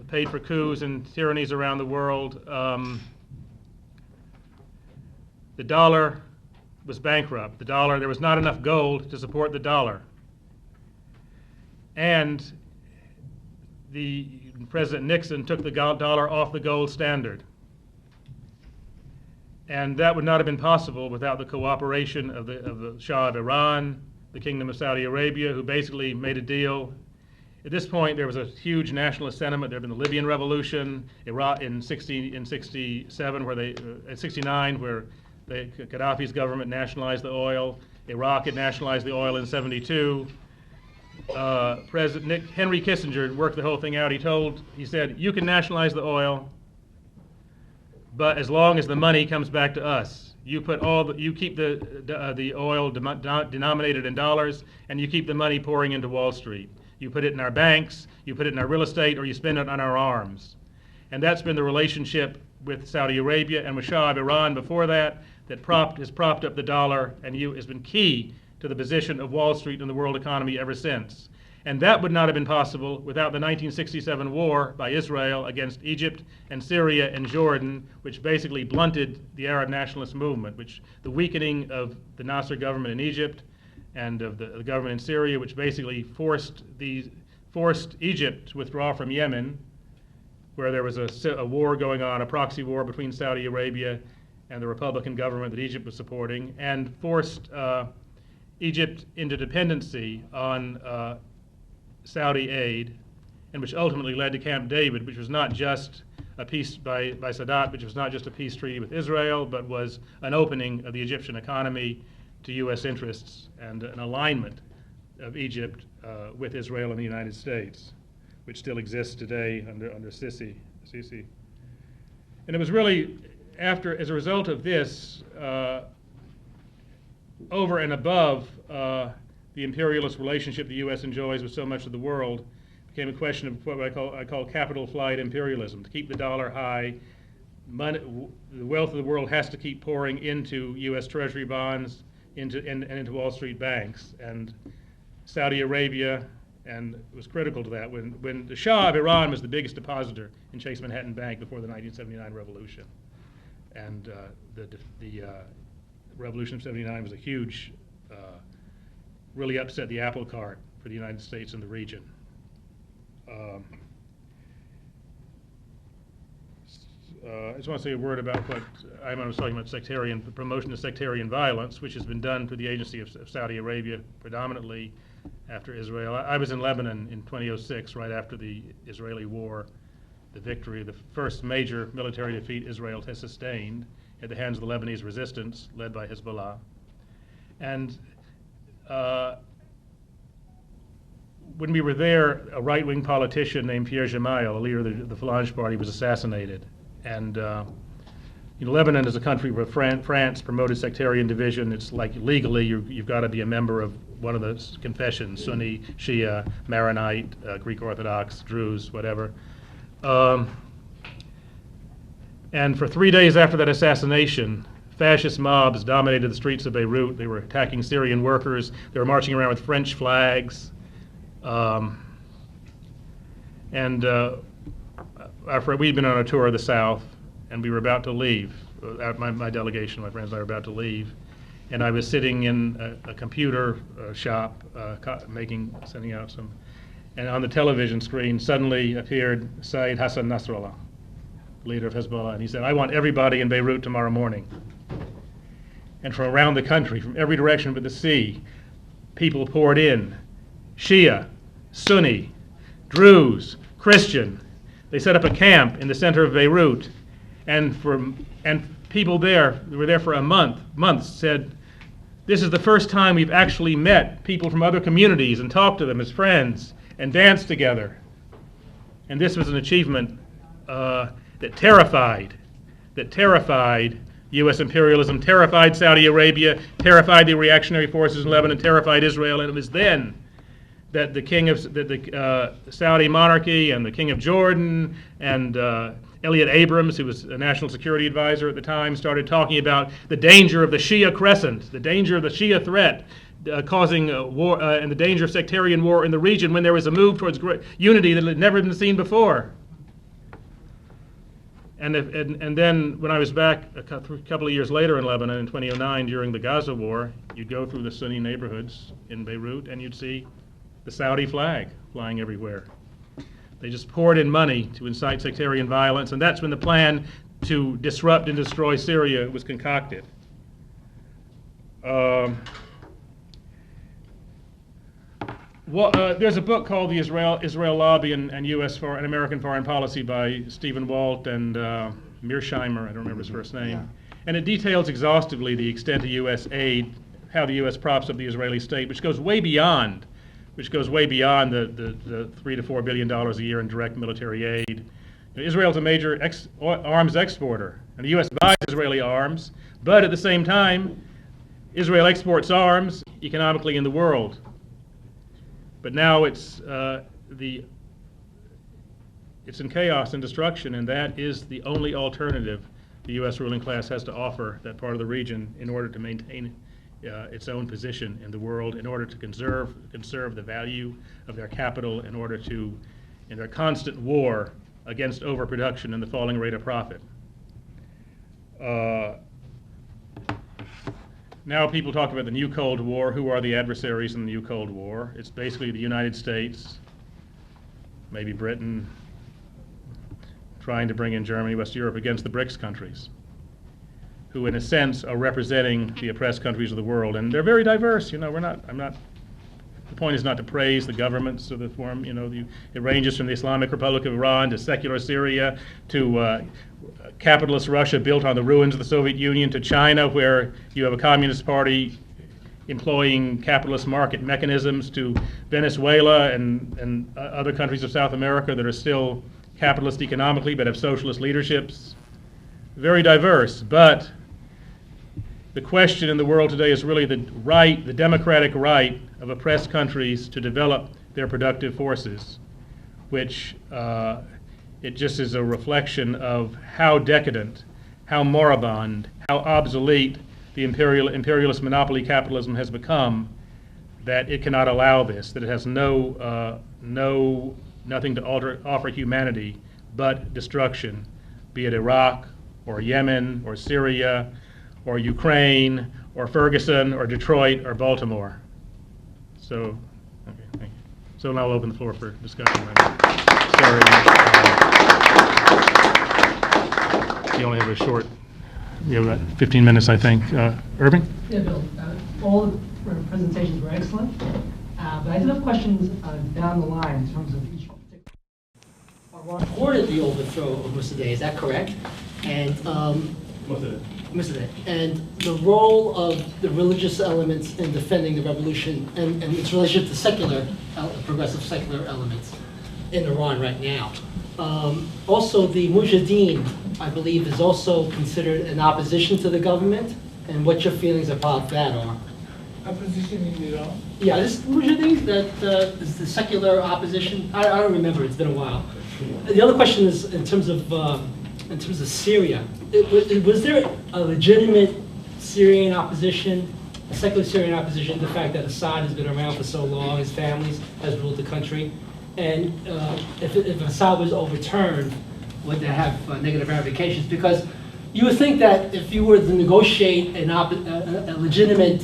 paid for coups and tyrannies around the world, the dollar was bankrupt. There was not enough gold to support the dollar. And President Nixon took the dollar off the gold standard. And that would not have been possible without the cooperation of the Shah of Iran, the Kingdom of Saudi Arabia, who basically made a deal. At this point, there was a huge nationalist sentiment. There had been the Libyan Revolution, Iraq in 67, where 69, where Gaddafi's government nationalized the oil. Iraq had nationalized the oil in 72. President Henry Kissinger worked the whole thing out. He said, you can nationalize the oil, but as long as the money comes back to us, you keep the oil denominated in dollars, and you keep the money pouring into Wall Street. You put it in our banks, you put it in our real estate, or you spend it on our arms. And that's been the relationship with Saudi Arabia and with Shah of Iran before that has propped up the dollar and has been key to the position of Wall Street in the world economy ever since. And that would not have been possible without the 1967 war by Israel against Egypt and Syria and Jordan, which basically blunted the Arab nationalist movement, the weakening of the Nasser government in Egypt and of the government in Syria, which basically forced Egypt to withdraw from Yemen, where there was a war going on, a proxy war between Saudi Arabia and the Republican government that Egypt was supporting, and forced Egypt into dependency on Saudi aid, and which ultimately led to Camp David, which was not just a peace by Sadat, which was not just a peace treaty with Israel, but was an opening of the Egyptian economy to U.S. interests and an alignment of Egypt with Israel and the United States, which still exists today under Sisi. And it was really as a result of this, over and above the imperialist relationship the U.S. enjoys with so much of the world, became a question of what I call capital flight imperialism. To keep the dollar high, the wealth of the world has to keep pouring into U.S. Treasury bonds and into Wall Street banks. And Saudi Arabia and it was critical to that. When the Shah of Iran was the biggest depositor in Chase Manhattan Bank before the 1979 revolution, and the revolution of '79 was a huge, really upset the apple cart for the United States and the region. I just want to say a word about what Ayman was talking about, the promotion of sectarian violence, which has been done through the agency of Saudi Arabia predominantly after Israel. I was in Lebanon in 2006, right after the Israeli war, the victory, the first major military defeat Israel has sustained at the hands of the Lebanese resistance led by Hezbollah. And when we were there, a right-wing politician named Pierre Gemayel, a leader of the Falange Party, was assassinated. And Lebanon is a country where France promoted sectarian division. It's like legally you've got to be a member of one of the confessions, Sunni, Shia, Maronite, Greek Orthodox, Druze, whatever. And for 3 days after that assassination, fascist mobs dominated the streets of Beirut. They were attacking Syrian workers. They were marching around with French flags. We'd been on a tour of the South, and we were about to leave. My delegation, my friends and I were about to leave, and I was sitting in a computer shop, sending out some, and on the television screen suddenly appeared Saeed Hassan Nasrallah, leader of Hezbollah, and he said, "I want everybody in Beirut tomorrow morning." And from around the country, from every direction but the sea, people poured in, Shia, Sunni, Druze, Christian. They set up a camp in the center of Beirut, and people there, who were there for a month, said, "This is the first time we've actually met people from other communities and talked to them as friends and danced together." And this was an achievement that terrified U.S. imperialism, terrified Saudi Arabia, terrified the reactionary forces in Lebanon, terrified Israel, and it was then that the Saudi monarchy and the King of Jordan and Elliot Abrams, who was a national security advisor at the time, started talking about the danger of the Shia crescent, the danger of the Shia threat causing war, and the danger of sectarian war in the region when there was a move towards unity that had never been seen before. And then when I was back a couple of years later in Lebanon in 2009 during the Gaza war, you'd go through the Sunni neighborhoods in Beirut and you'd see the Saudi flag flying everywhere. They just poured in money to incite sectarian violence, and that's when the plan to disrupt and destroy Syria was concocted. There's a book called The IsraelIsrael Lobby and U.S. and American Foreign Policy by Stephen Walt and Mearsheimer, I don't remember his first name. Yeah. And it details exhaustively the extent of U.S. aid, how the U.S. props up the Israeli state, which goes way beyond the $3 to $4 billion a year in direct military aid. Israel is a major arms exporter, and the U.S. buys Israeli arms, but at the same time, Israel exports arms economically in the world. But now it's in chaos and destruction, and that is the only alternative the U.S. ruling class has to offer that part of the region in order to maintain its own position in the world, in order to conserve the value of their capital, in their constant war against overproduction and the falling rate of profit. Now people talk about the new Cold War. Who are the adversaries in the new Cold War? It's basically the United States, maybe Britain, trying to bring in Germany, West Europe against the BRICS countries, who in a sense are representing the oppressed countries of the world. And they're very diverse. The point is not to praise the governments of the form, it ranges from the Islamic Republic of Iran to secular Syria to capitalist Russia built on the ruins of the Soviet Union to China, where you have a communist party employing capitalist market mechanisms, to Venezuela and other countries of South America that are still capitalist economically but have socialist leaderships. Very diverse, but the question in the world today is really the democratic right of oppressed countries to develop their productive forces, which it just is a reflection of how decadent, how moribund, how obsolete the imperialist monopoly capitalism has become that it cannot allow this, that it has nothing to offer humanity but destruction, be it Iraq or Yemen or Syria or Ukraine or Ferguson or Detroit or Baltimore. So, okay, thank you. So now I'll open the floor for discussion. Sorry. You only have a short, you have about 15 minutes, I think. Irving? Yeah, Bill. All the presentations were excellent, but I do have questions down the line in terms of each particular. Iran supported the overthrow of Mossadegh, is that correct? And Mossadegh. And the role of the religious elements in defending the revolution and its relationship to secular, progressive secular elements in Iran right now. Also, the Mujahideen, I believe, is also considered an opposition to the government, and what your feelings about that are. Opposition in Iran? Yeah, this Mujahideen, that is the secular opposition. I don't remember, it's been a while. The other question is in terms of Syria. Was there a legitimate Syrian opposition, a secular Syrian opposition, to the fact that Assad has been around for so long, his family has ruled the country? And if Assad was overturned, would that have negative ramifications? Because you would think that if you were to negotiate a legitimate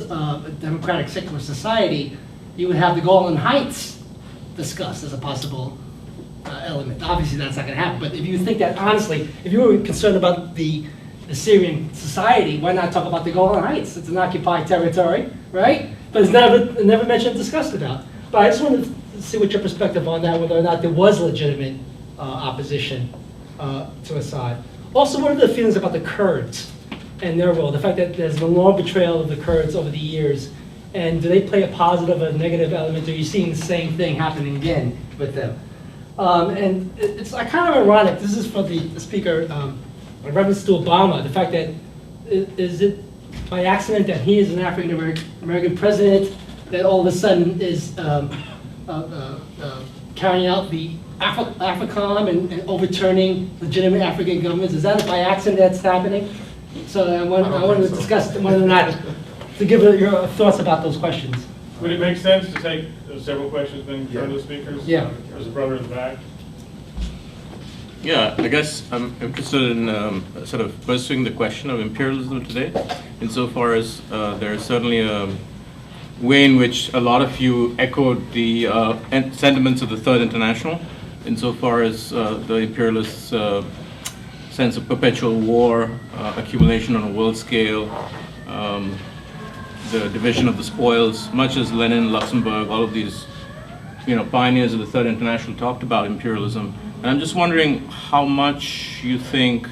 democratic secular society, you would have the Golan Heights discussed as a possible element. Obviously, that's not going to happen. But if you think that, honestly, if you were concerned about the Syrian society, why not talk about the Golan Heights? It's an occupied territory, right? But it's never mentioned, discussed about. But I just wanted to see what your perspective on that, whether or not there was legitimate opposition to Assad. Also, what are the feelings about the Kurds and their role? The fact that there's been a long betrayal of the Kurds over the years, and do they play a positive or negative element? Or are you seeing the same thing happening again with them? And it's kind of ironic. This is for the speaker, in reference to Obama. The fact that is it by accident that he is an African American president that all of a sudden is carrying out the AFRICOM and overturning legitimate African governments? Is that by accident that's happening? So I wanted to discuss whether or not, to give your thoughts about those questions. Would it make sense to take several questions then from the speakers? Yeah. There's a brother in the back. Yeah, I guess I'm interested in sort of pursuing the question of imperialism today, insofar as there is certainly a way in which a lot of you echoed the sentiments of the Third International, insofar as the imperialist sense of perpetual war, accumulation on a world scale, the division of the spoils, much as Lenin, Luxemburg, all of these pioneers of the Third International talked about imperialism. And I'm just wondering how much you think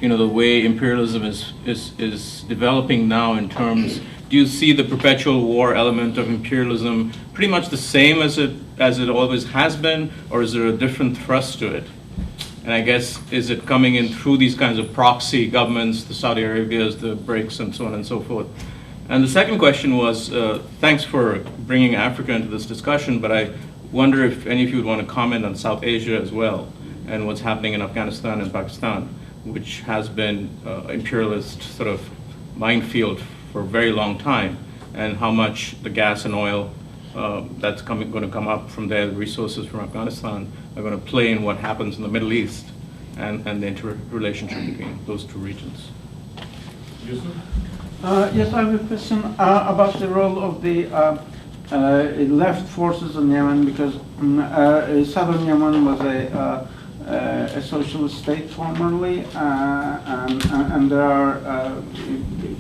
the way imperialism is developing now in terms, do you see the perpetual war element of imperialism pretty much the same as it always has been, or is there a different thrust to it? And I guess, is it coming in through these kinds of proxy governments, the Saudi Arabias, the BRICS, and so on and so forth? And the second question was, thanks for bringing Africa into this discussion, but I wonder if any of you would want to comment on South Asia as well, and what's happening in Afghanistan and Pakistan, which has been imperialist sort of minefield for a very long time, and how much the gas and oil that's going to come up from there, the resources from Afghanistan, are going to play in what happens in the Middle East and the interrelationship between those two regions. Yes, I have a question about the role of the left forces in Yemen, because southern Yemen was a socialist state formerly, and there are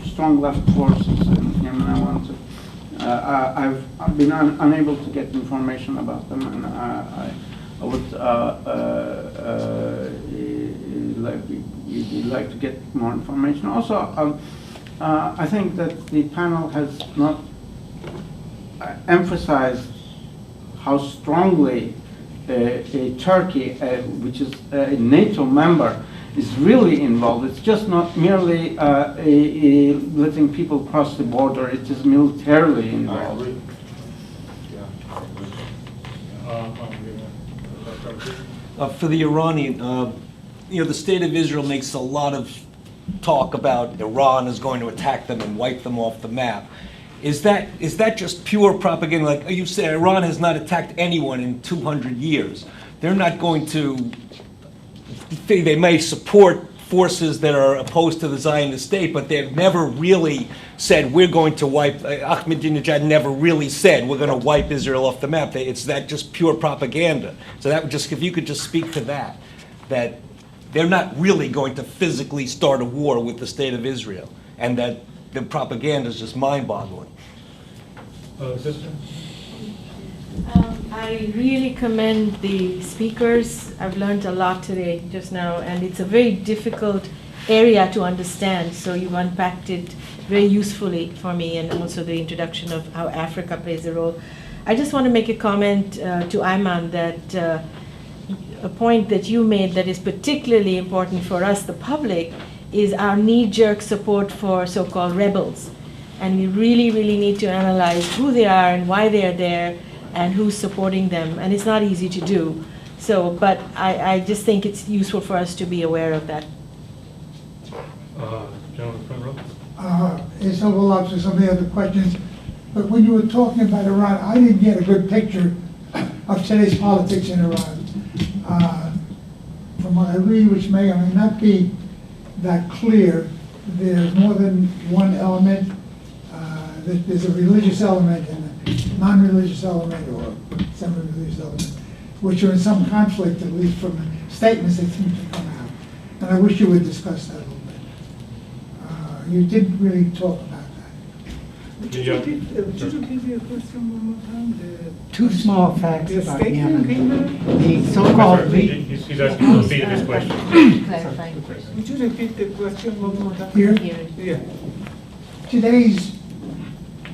strong left forces in Yemen. I've been unable to get information about them, and I would like to get more information. Also, I think that the panel has not emphasized how strongly Turkey, which is a NATO member, is really involved. It's just not merely letting people cross the border, it is militarily involved. For the Iranian, the state of Israel makes a lot of talk about Iran is going to attack them and wipe them off the map. Is that just pure propaganda? Like you said, Iran has not attacked anyone in 200 years. They're not going to, they may support forces that are opposed to the Zionist state, but they've never really said, we're going to wipe, Ahmadinejad never really said, we're going to wipe Israel off the map. It's that just pure propaganda. So that would just, if you could just speak to that they're not really going to physically start a war with the state of Israel, and that the propaganda is just mind-boggling. Sister? I really commend the speakers. I've learned a lot today just now, and it's a very difficult area to understand, so you've unpacked it very usefully for me, and also the introduction of how Africa plays a role. I just want to make a comment to Ayman that a point that you made that is particularly important for us, the public, is our knee-jerk support for so-called rebels. And we really, really need to analyze who they are and why they are there and who's supporting them. And it's not easy to do. So, but I just think it's useful for us to be aware of that. Gentleman front row. It's overlaps with some of the other questions, but when you were talking about Iran, I didn't get a good picture of today's politics in Iran. From what I read, which may or may not be that clear, there's more than one element. There's a religious element and a non-religious element, or semi-religious element, which are in some conflict, at least from the statements that seem to come out. And I wish you would discuss that a little bit. You didn't really talk about that. Would you repeat your question one more time? Two small facts The about statement came Yemen. out? The so-called He's asking to repeat his question. Clarifying. Would you repeat the question one more time? Here, Yeah. today's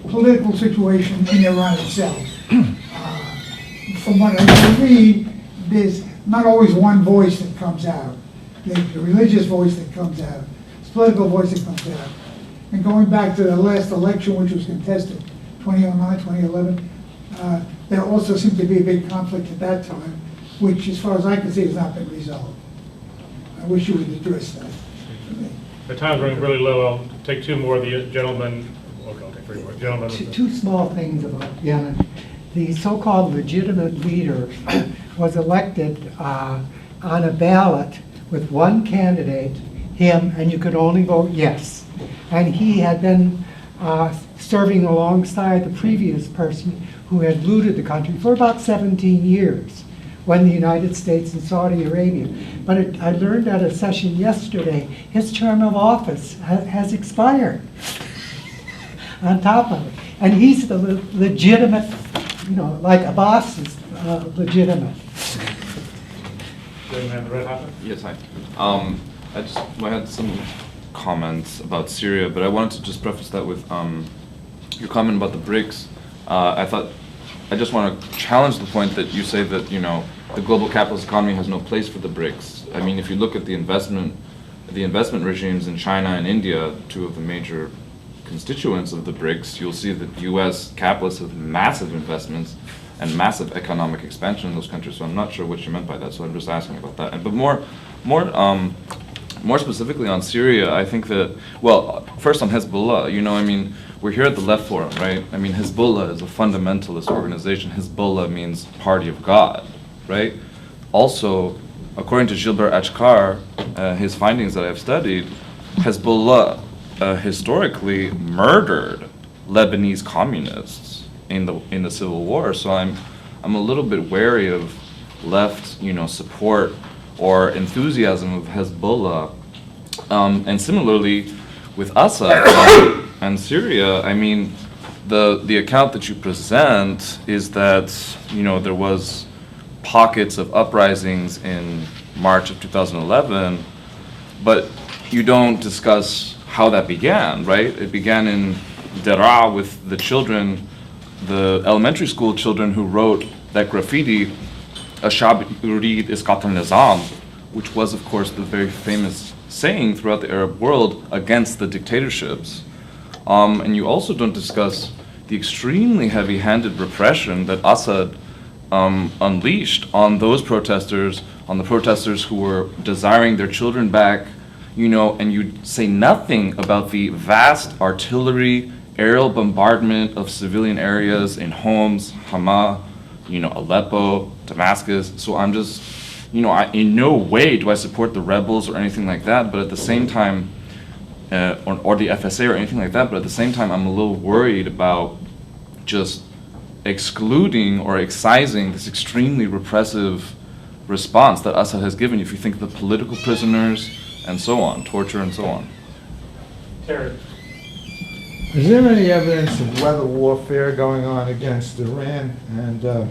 political situation in Iran itself, from what I can read, there's not always one voice that comes out. There's the religious voice that comes out, there's political voice that comes out. And going back to the last election, which was contested, 2009, 2011, there also seemed to be a big conflict at that time, which, as far as I can see, has not been resolved. I wish you would address that. The time's running really low. I'll take two more of the gentlemen. Okay, I'll take three more. Gentlemen. Two small things about Yemen. The so-called legitimate leader was elected on a ballot with one candidate, him, and you could only vote yes. And he had been serving alongside the previous person who had looted the country for about 17 years when the United States and Saudi Arabia. But I learned at a session yesterday, his term of office has expired on top of it. And he's the legitimate, like Abbas is legitimate. Gentleman, the red hat. Yes, hi. I had some comments about Syria, but I wanted to just preface that with your comment about the BRICS. I just want to challenge the point that you say that the global capitalist economy has no place for the BRICS. I mean, if you look at the investment regimes in China and India, two of the major constituents of the BRICS, you'll see that U.S. capitalists have massive investments and massive economic expansion in those countries. So I'm not sure what you meant by that. So I'm just asking about that. But more specifically on Syria, I think that, well, first on Hezbollah, we're here at the Left Forum, right? I mean, Hezbollah is a fundamentalist organization. Hezbollah means party of God, right? Also, according to Gilbert Achkar, his findings that I've studied, Hezbollah historically murdered Lebanese communists in the civil war. So I'm a little bit wary of left, support or enthusiasm of Hezbollah, and similarly with Assad and Syria. I mean, the account that you present is that there was pockets of uprisings in March of 2011, but you don't discuss how that began, right? It began in Daraa with the elementary school children who wrote that graffiti, "AlShabaab yurid isqat al-nizam," which was, of course, the very famous saying throughout the Arab world against the dictatorships. And you also don't discuss the extremely heavy-handed repression that Assad unleashed on those protesters, on the protesters who were desiring their children back, and you say nothing about the vast artillery, aerial bombardment of civilian areas in Homs, Hama, Aleppo, Damascus. So I'm just, in no way do I support the rebels or anything like that, but at the same time, or the FSA or anything like that, but at the same time, I'm a little worried about just excluding or excising this extremely repressive response that Assad has given. If you think of the political prisoners and so on, torture and so on. Terry. Is there any evidence of weather warfare going on against Iran and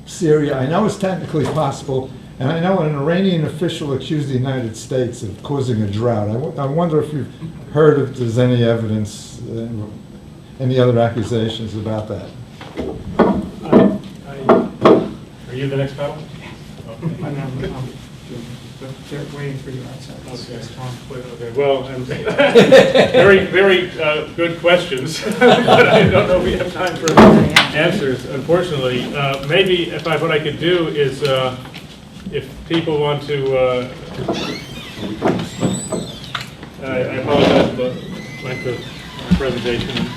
Syria? I know it's technically possible, and I know an Iranian official accused the United States of causing a drought. I wonder if you've heard if there's any evidence, any other accusations about that. Are you the next panel? They're waiting for you outside. Okay, well, very, very good questions, but I don't know if we have time for answers, unfortunately. Maybe what I could do is, if people want to, I apologize for the length of presentation.